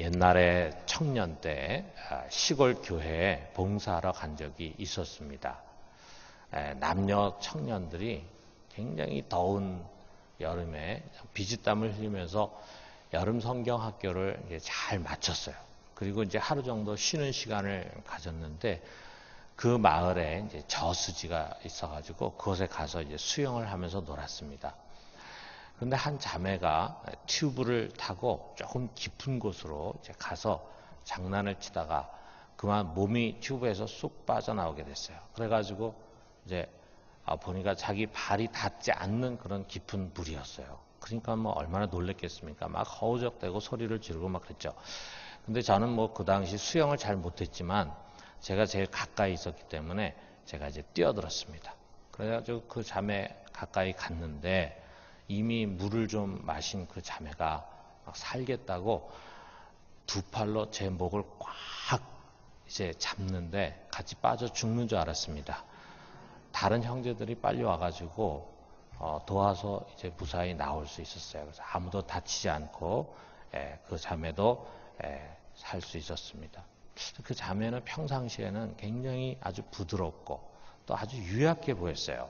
옛날에 청년 때 시골 교회에 봉사하러 간 적이 있었습니다. 남녀 청년들이 굉장히 더운 여름에 비지땀을 흘리면서 여름 성경 학교를 이제 잘 마쳤어요. 그리고 이제 하루 정도 쉬는 시간을 가졌는데 그 마을에 이제 저수지가 있어가지고 그곳에 가서 이제 수영을 하면서 놀았습니다. 그런데 한 자매가 튜브를 타고 조금 깊은 곳으로 이제 가서 장난을 치다가 그만 몸이 튜브에서 쑥 빠져나오게 됐어요. 그래가지고 이제 보니까 자기 발이 닿지 않는 그런 깊은 물이었어요. 그러니까 뭐 얼마나 놀랬겠습니까? 막 허우적대고 소리를 지르고 막 그랬죠. 근데 저는 뭐 그 당시 수영을 잘 못했지만 제가 제일 가까이 있었기 때문에 제가 이제 뛰어들었습니다. 그래가지고 그 자매 가까이 갔는데 이미 물을 좀 마신 그 자매가 막 살겠다고 두 팔로 제 목을 꽉 이제 잡는데 같이 빠져 죽는 줄 알았습니다. 다른 형제들이 빨리 와가지고 도와서 이제 무사히 나올 수 있었어요. 그래서 아무도 다치지 않고 그 자매도 살 수 있었습니다. 그 자매는 평상시에는 굉장히 아주 부드럽고 또 아주 유약해 보였어요.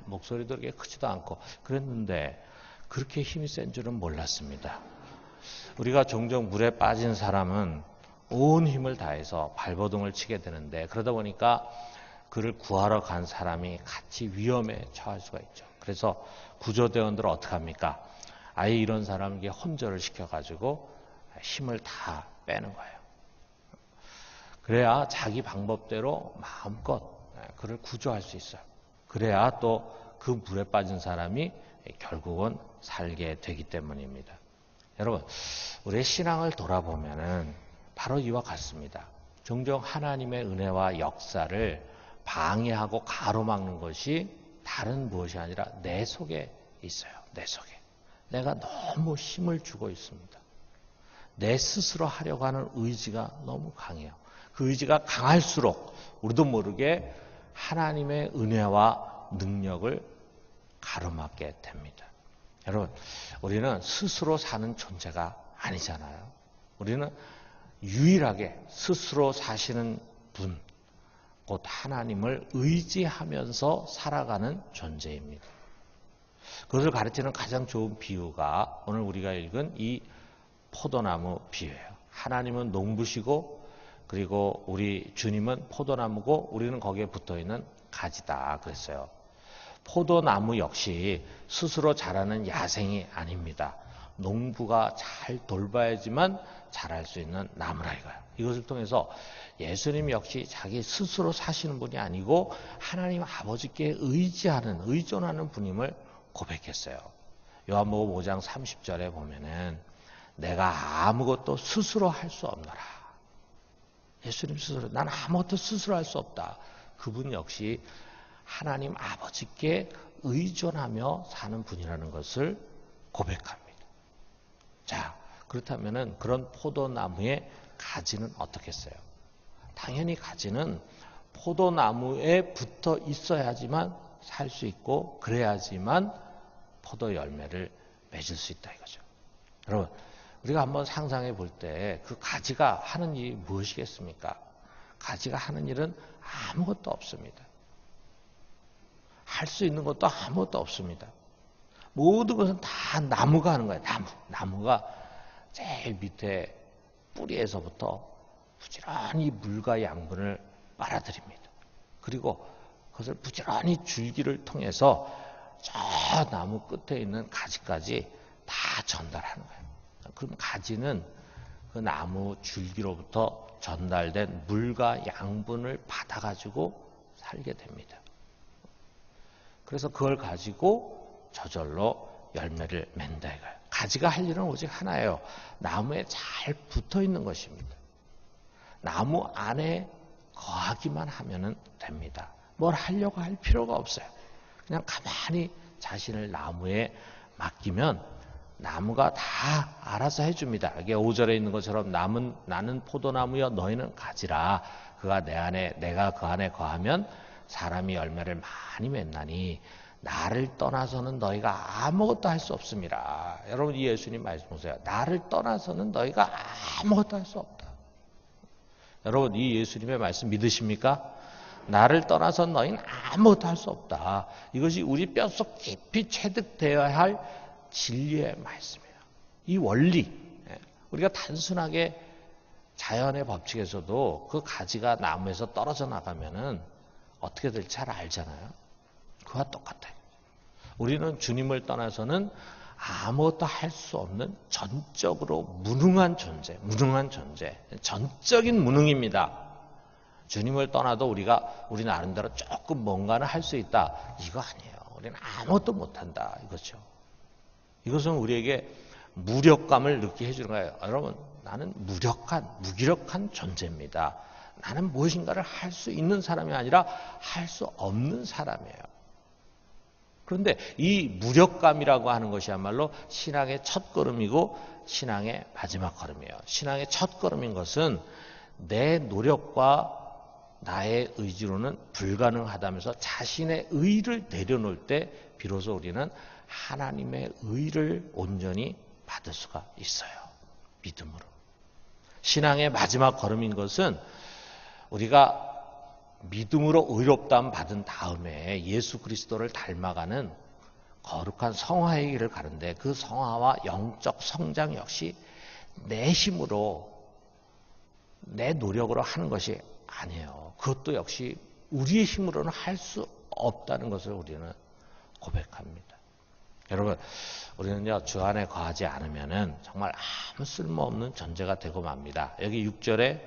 목소리도 그렇게 크지도 않고 그랬는데 그렇게 힘이 센 줄은 몰랐습니다. 우리가 종종 물에 빠진 사람은 온 힘을 다해서 발버둥을 치게 되는데 그러다 보니까 그를 구하러 간 사람이 같이 위험에 처할 수가 있죠. 그래서 구조대원들은 어떻게 합니까? 아예 이런 사람에게 혼절을 시켜가지고 힘을 다 빼는 거예요. 그래야 자기 방법대로 마음껏 그를 구조할 수 있어요. 그래야 또 그 물에 빠진 사람이 결국은 살게 되기 때문입니다. 여러분, 우리의 신앙을 돌아보면은 바로 이와 같습니다. 종종 하나님의 은혜와 역사를 방해하고 가로막는 것이 다른 무엇이 아니라 내 속에 있어요. 내 속에. 내가 너무 힘을 주고 있습니다. 내 스스로 하려고 하는 의지가 너무 강해요. 그 의지가 강할수록 우리도 모르게 하나님의 은혜와 능력을 가로막게 됩니다. 여러분, 우리는 스스로 사는 존재가 아니잖아요. 우리는 유일하게 스스로 사시는 분, 곧 하나님을 의지하면서 살아가는 존재입니다. 그것을 가르치는 가장 좋은 비유가 오늘 우리가 읽은 이 포도나무 비유예요. 하나님은 농부시고 그리고 우리 주님은 포도나무고 우리는 거기에 붙어있는 가지다 그랬어요. 포도나무 역시 스스로 자라는 야생이 아닙니다. 농부가 잘 돌봐야지만 자랄 수 있는 나무라 이거예요. 이것을 통해서 예수님 역시 자기 스스로 사시는 분이 아니고 하나님 아버지께 의존하는 분임을 고백했어요. 요한복음 5장 30절에 보면은 내가 아무것도 스스로 할 수 없노라. 예수님 스스로 난 아무것도 스스로 할 수 없다. 그분 역시 하나님 아버지께 의존하며 사는 분이라는 것을 고백합니다. 자, 그렇다면은 그런 포도나무의 가지는 어떻겠어요? 당연히 가지는 포도나무에 붙어 있어야지만 살 수 있고 그래야지만 포도 열매를 맺을 수 있다 이거죠. 여러분, 우리가 한번 상상해 볼 때 그 가지가 하는 일이 무엇이겠습니까? 가지가 하는 일은 아무것도 없습니다. 할 수 있는 것도 아무것도 없습니다. 모든 것은 다 나무가 하는 거예요. 나무가 제일 밑에 뿌리에서부터 부지런히 물과 양분을 빨아들입니다. 그리고 그것을 부지런히 줄기를 통해서 저 나무 끝에 있는 가지까지 다 전달하는 거예요. 그럼 가지는 그 나무 줄기로부터 전달된 물과 양분을 받아가지고 살게 됩니다. 그래서 그걸 가지고 저절로 열매를 맺는다 이거예요. 가지가 할 일은 오직 하나예요. 나무에 잘 붙어 있는 것입니다. 나무 안에 거하기만 하면 됩니다. 뭘 하려고 할 필요가 없어요. 그냥 가만히 자신을 나무에 맡기면 나무가 다 알아서 해줍니다. 이게 5절에 있는 것처럼 나는 포도나무여 너희는 가지라. 그가 내 안에 내가 그 안에 거하면 사람이 열매를 많이 맺나니 나를 떠나서는 너희가 아무것도 할 수 없습니다. 여러분 이 예수님 말씀 보세요. 나를 떠나서는 너희가 아무것도 할 수 없다. 여러분 이 예수님의 말씀 믿으십니까? 나를 떠나서는 너희는 아무것도 할 수 없다. 이것이 우리 뼛속 깊이 체득되어야 할 진리의 말씀이에요. 이 원리, 우리가 단순하게 자연의 법칙에서도 그 가지가 나무에서 떨어져 나가면은 어떻게 될지 잘 알잖아요. 그와 똑같아요. 우리는 주님을 떠나서는 아무것도 할 수 없는 전적으로 무능한 존재, 전적인 무능입니다. 주님을 떠나도 우리 나름대로 조금 뭔가는 할 수 있다. 이거 아니에요. 우리는 아무것도 못한다. 이거죠. 이것은 우리에게 무력감을 느끼게 해주는 거예요. 여러분, 나는 무기력한 존재입니다. 나는 무엇인가를 할 수 있는 사람이 아니라 할 수 없는 사람이에요. 그런데 이 무력감이라고 하는 것이야말로 신앙의 첫걸음이고 신앙의 마지막 걸음이에요. 신앙의 첫걸음인 것은 내 노력과 나의 의지로는 불가능하다면서 자신의 의를 내려놓을 때 비로소 우리는 하나님의 의를 온전히 받을 수가 있어요. 믿음으로. 신앙의 마지막 걸음인 것은 우리가 믿음으로 의롭다함 받은 다음에 예수 그리스도를 닮아가는 거룩한 성화의 길을 가는데 그 성화와 영적 성장 역시 내 힘으로 내 노력으로 하는 것이 아니에요. 그것도 역시 우리의 힘으로는 할 수 없다는 것을 우리는 고백합니다. 여러분, 우리는요, 주 안에 거하지 않으면은 정말 아무 쓸모없는 존재가 되고 맙니다. 여기 6절에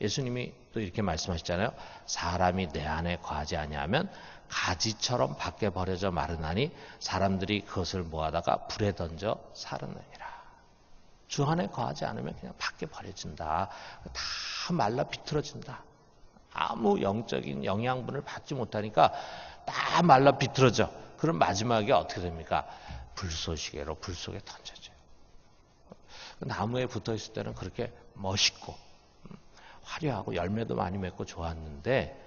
예수님이 또 이렇게 말씀하시잖아요. 사람이 내 안에 거하지 아니하면 가지처럼 밖에 버려져 마르나니 사람들이 그것을 모아다가 불에 던져 사르느니라. 주 안에 거하지 않으면 그냥 밖에 버려진다. 다 말라 비틀어진다. 아무 영적인 영양분을 받지 못하니까 다 말라 비틀어져. 그럼 마지막에 어떻게 됩니까? 불쏘시개로 불 속에 던져져요. 나무에 붙어 있을 때는 그렇게 멋있고 화려하고 열매도 많이 맺고 좋았는데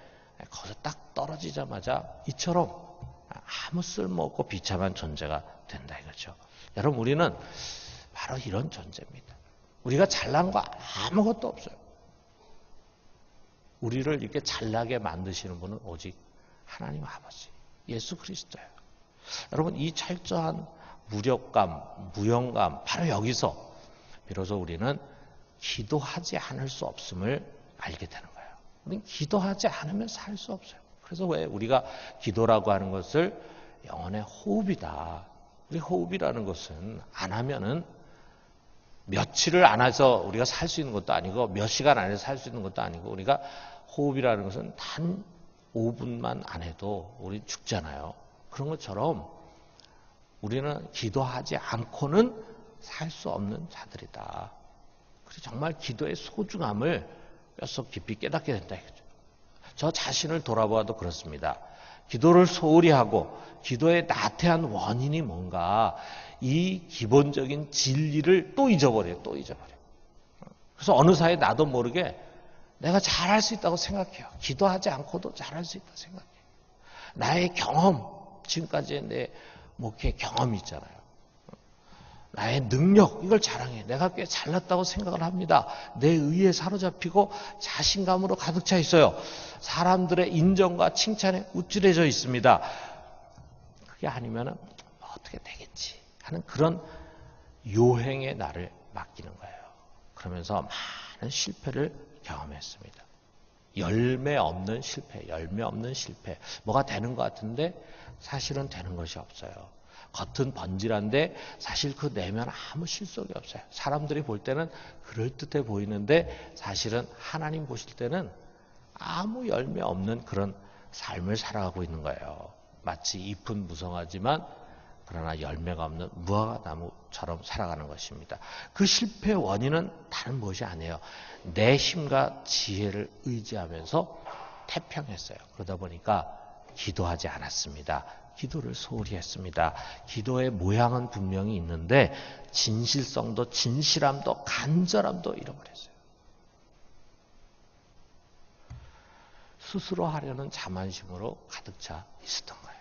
거기서 딱 떨어지자마자 이처럼 아무 쓸모없고 비참한 존재가 된다 이거죠. 여러분, 우리는 바로 이런 존재입니다. 우리가 잘난 거 아무것도 없어요. 우리를 이렇게 잘나게 만드시는 분은 오직 하나님 아버지, 예수 그리스도예요. 여러분, 이 철저한 무력감, 무용감, 바로 여기서 비로소 우리는 기도하지 않을 수 없음을 알게 되는 거예요. 우리는 기도하지 않으면 살 수 없어요. 그래서 왜 우리가 기도라고 하는 것을 영혼의 호흡이다. 우리 호흡이라는 것은 안 하면은 며칠을 안 해서 우리가 살 수 있는 것도 아니고 몇 시간 안에서 살 수 있는 것도 아니고 우리가 호흡이라는 것은 단 5분만 안 해도 우리 죽잖아요. 그런 것처럼 우리는 기도하지 않고는 살 수 없는 자들이다. 그래서 정말 기도의 소중함을 뼛속 깊이 깨닫게 된다. 저 자신을 돌아보아도 그렇습니다. 기도를 소홀히 하고 기도의 나태한 원인이 뭔가 이 기본적인 진리를 또 잊어버려요. 그래서 어느 사이에 나도 모르게 내가 잘할 수 있다고 생각해요. 기도하지 않고도 잘할 수 있다고 생각해요. 나의 경험, 지금까지의 내 목회 경험이 있잖아요. 나의 능력, 이걸 자랑해. 내가 꽤 잘났다고 생각을 합니다. 내 의에 사로잡히고 자신감으로 가득 차 있어요. 사람들의 인정과 칭찬에 우쭐해져 있습니다. 그게 아니면 어떻게 되겠지 하는 그런 요행에 나를 맡기는 거예요. 그러면서 많은 실패를 경험했습니다. 열매 없는 실패. 뭐가 되는 것 같은데 사실은 되는 것이 없어요. 겉은 번질한데 사실 그 내면 아무 실속이 없어요. 사람들이 볼 때는 그럴듯해 보이는데 사실은 하나님 보실 때는 아무 열매 없는 그런 삶을 살아가고 있는 거예요. 마치 잎은 무성하지만 그러나 열매가 없는 무화과나무처럼 살아가는 것입니다. 그 실패의 원인은 다른 무엇이 아니에요. 내 힘과 지혜를 의지하면서 태평했어요. 그러다 보니까 기도하지 않았습니다. 기도를 소홀히 했습니다. 기도의 모양은 분명히 있는데 진실성도 진실함도 간절함도 잃어버렸어요. 스스로 하려는 자만심으로 가득 차 있었던 거예요.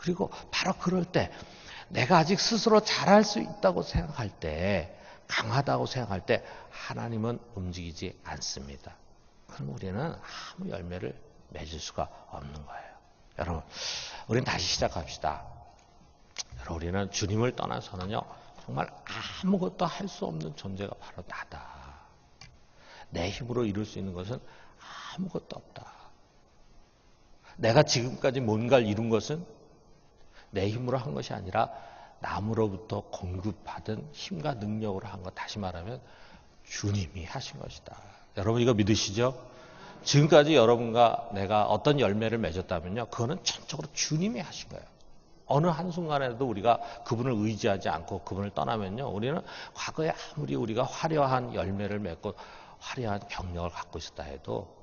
그리고 바로 그럴 때 내가 아직 스스로 잘할 수 있다고 생각할 때, 강하다고 생각할 때 하나님은 움직이지 않습니다. 그럼 우리는 아무 열매를 맺을 수가 없는 거예요. 여러분, 우리는 다시 시작합시다. 여러분, 우리는 주님을 떠나서는요, 정말 아무것도 할 수 없는 존재가 바로 나다. 내 힘으로 이룰 수 있는 것은 아무것도 없다. 내가 지금까지 뭔가를 이룬 것은 내 힘으로 한 것이 아니라 남으로부터 공급받은 힘과 능력으로 한 것. 다시 말하면 주님이 하신 것이다. 여러분 이거 믿으시죠? 지금까지 여러분과 내가 어떤 열매를 맺었다면요, 그거는 전적으로 주님이 하신 거예요. 어느 한순간에도 우리가 그분을 의지하지 않고 그분을 떠나면요, 우리는 과거에 아무리 우리가 화려한 열매를 맺고 화려한 경력을 갖고 있었다 해도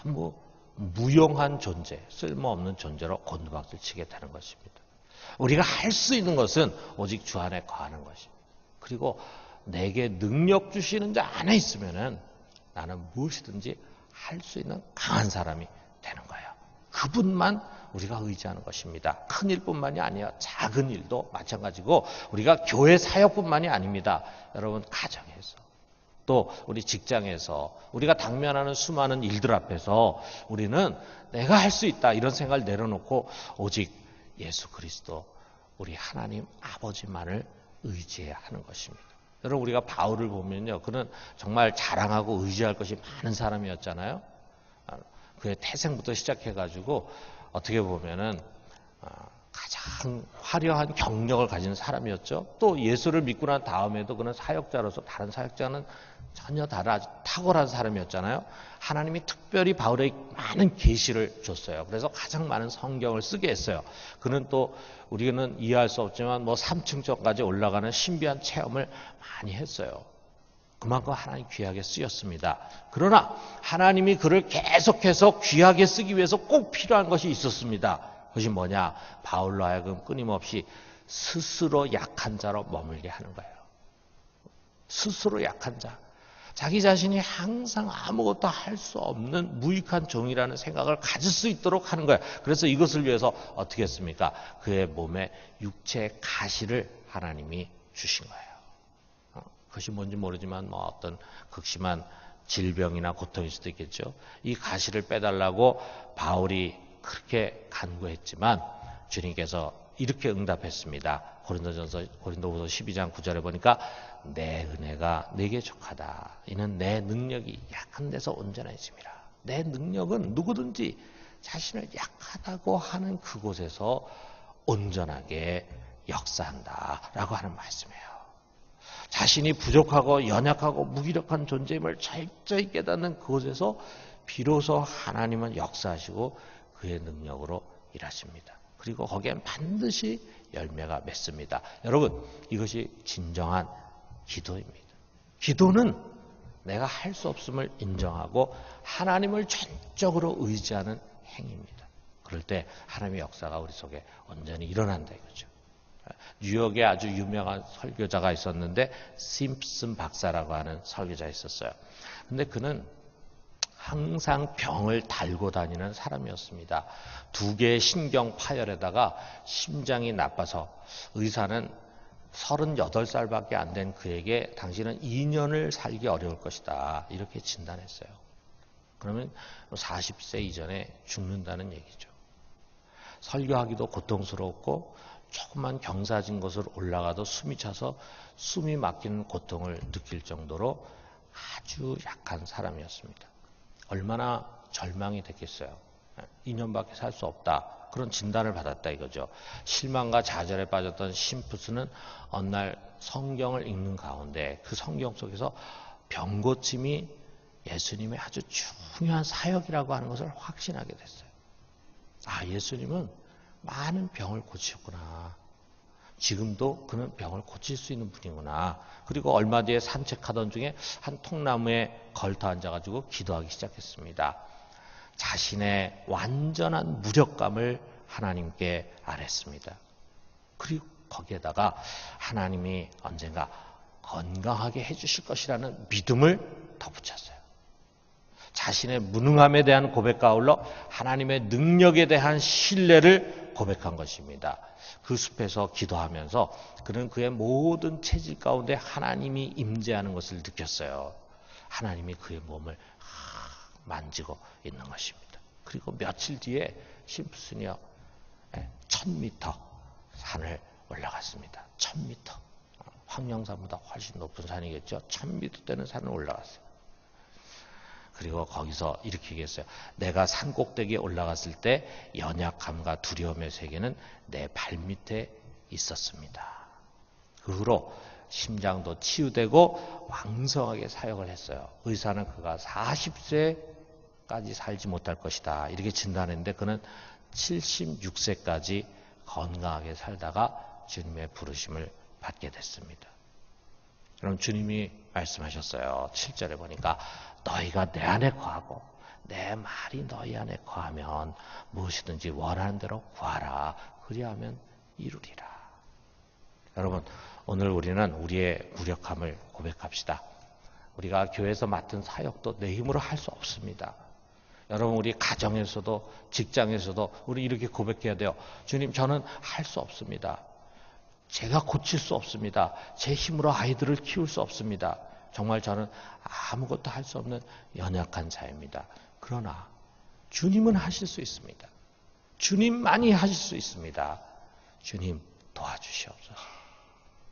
아무 무용한 존재, 쓸모없는 존재로 곤두박질 치게 되는 것입니다. 우리가 할 수 있는 것은 오직 주 안에 거하는 것입니다. 그리고 내게 능력 주시는 자 안에 있으면은 나는 무엇이든지 할 수 있는 강한 사람이 되는 거예요. 그분만 우리가 의지하는 것입니다. 큰 일뿐만이 아니에요. 작은 일도 마찬가지고, 우리가 교회 사역뿐만이 아닙니다. 여러분, 가정에서, 또 우리 직장에서, 우리가 당면하는 수많은 일들 앞에서 우리는 내가 할 수 있다 이런 생각을 내려놓고 오직 예수 그리스도, 우리 하나님 아버지만을 의지해야 하는 것입니다. 여러분, 우리가 바울을 보면요, 그는 정말 자랑하고 의지할 것이 많은 사람이었잖아요. 그의 태생부터 시작해가지고 어떻게 보면은 가장 화려한 경력을 가진 사람이었죠. 또 예수를 믿고 난 다음에도 그는 사역자로서 다른 사역자는 전혀 다른 아주 탁월한 사람이었잖아요. 하나님이 특별히 바울에게 많은 계시를 줬어요. 그래서 가장 많은 성경을 쓰게 했어요. 그는 또 우리는 이해할 수 없지만 3층전까지 올라가는 신비한 체험을 많이 했어요. 그만큼 하나님 귀하게 쓰였습니다. 그러나 하나님이 그를 계속해서 귀하게 쓰기 위해서 꼭 필요한 것이 있었습니다. 그것이 뭐냐? 바울로 하여금 끊임없이 스스로 약한 자로 머물게 하는 거예요. 스스로 약한 자. 자기 자신이 항상 아무것도 할 수 없는 무익한 종이라는 생각을 가질 수 있도록 하는 거예요. 그래서 이것을 위해서 어떻게 했습니까? 그의 몸에 육체의 가시를 하나님이 주신 거예요. 그것이 뭔지 모르지만 어떤 극심한 질병이나 고통일 수도 있겠죠. 이 가시를 빼달라고 바울이 그렇게 간구했지만 주님께서 이렇게 응답했습니다. 고린도후서 12장 9절에 보니까 내 은혜가 내게 족하다. 이는 내 능력이 약한 데서 온전해짐이라. 내 능력은 누구든지 자신을 약하다고 하는 그곳에서 온전하게 역사한다라고 하는 말씀이에요. 자신이 부족하고 연약하고 무기력한 존재임을 철저히 깨닫는 그곳에서 비로소 하나님은 역사하시고 그의 능력으로 일하십니다. 그리고 거기엔 반드시 열매가 맺습니다. 여러분, 이것이 진정한 기도입니다. 기도는 내가 할 수 없음을 인정하고 하나님을 전적으로 의지하는 행위입니다. 그럴 때 하나님의 역사가 우리 속에 온전히 일어난다 이거죠. 뉴욕에 아주 유명한 설교자가 있었는데 심슨 박사라고 하는 설교자가 있었어요. 근데 그는 항상 병을 달고 다니는 사람이었습니다. 2개의 신경 파열에다가 심장이 나빠서 의사는 38살밖에 안 된 그에게 당신은 2년을 살기 어려울 것이다 이렇게 진단했어요. 그러면 40세 이전에 죽는다는 얘기죠. 설교하기도 고통스러웠고 조금만 경사진 곳으로 올라가도 숨이 차서 숨이 막히는 고통을 느낄 정도로 아주 약한 사람이었습니다. 얼마나 절망이 됐겠어요. 2년밖에 살 수 없다. 그런 진단을 받았다 이거죠. 실망과 좌절에 빠졌던 심프스는 어느 날 성경을 읽는 가운데 그 성경 속에서 병고침이 예수님의 아주 중요한 사역이라고 하는 것을 확신하게 됐어요. 아, 예수님은 많은 병을 고치셨구나. 지금도 그는 병을 고칠 수 있는 분이구나. 그리고 얼마 뒤에 산책하던 중에 한 통나무에 걸터 앉아가지고 기도하기 시작했습니다. 자신의 완전한 무력감을 하나님께 아뢰습니다. 그리고 거기에다가 하나님이 언젠가 건강하게 해주실 것이라는 믿음을 덧붙였어요. 자신의 무능함에 대한 고백과 아울러 하나님의 능력에 대한 신뢰를 고백한 것입니다. 그 숲에서 기도하면서 그는 그의 모든 체질 가운데 하나님이 임재하는 것을 느꼈어요. 하나님이 그의 몸을 만지고 있는 것입니다. 그리고 며칠 뒤에 심슨이요 1000m 산을 올라갔습니다. 1000m. 황령산보다 훨씬 높은 산이겠죠. 1000m 되는 산을 올라갔어요. 그리고 거기서 이렇게 얘기했어요. 내가 산 꼭대기에 올라갔을 때 연약함과 두려움의 세계는 내 발밑에 있었습니다. 그 후로 심장도 치유되고 왕성하게 사역을 했어요. 의사는 그가 40세까지 살지 못할 것이다 이렇게 진단했는데 그는 76세까지 건강하게 살다가 주님의 부르심을 받게 됐습니다. 그럼 주님이 말씀하셨어요. 7절에 보니까 너희가 내 안에 거하고 내 말이 너희 안에 거하면 무엇이든지 원하는 대로 구하라. 그리하면 이루리라. 여러분, 오늘 우리는 우리의 무력함을 고백합시다. 우리가 교회에서 맡은 사역도 내 힘으로 할 수 없습니다. 여러분, 우리 가정에서도 직장에서도 우리 이렇게 고백해야 돼요. 주님, 저는 할 수 없습니다. 제가 고칠 수 없습니다. 제 힘으로 아이들을 키울 수 없습니다. 정말 저는 아무것도 할 수 없는 연약한 자입니다. 그러나 주님은 하실 수 있습니다. 주님만이 하실 수 있습니다. 주님 도와주시옵소서.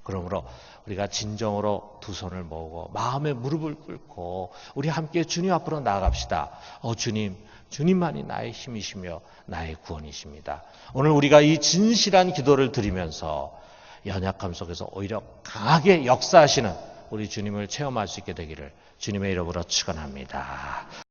그러므로 우리가 진정으로 두 손을 모으고 마음의 무릎을 꿇고 우리 함께 주님 앞으로 나아갑시다. 주님, 주님만이 나의 힘이시며 나의 구원이십니다. 오늘 우리가 이 진실한 기도를 드리면서 연약함 속에서 오히려 강하게 역사하시는 우리 주님을 체험할 수 있게 되기를 주님의 이름으로 축원합니다.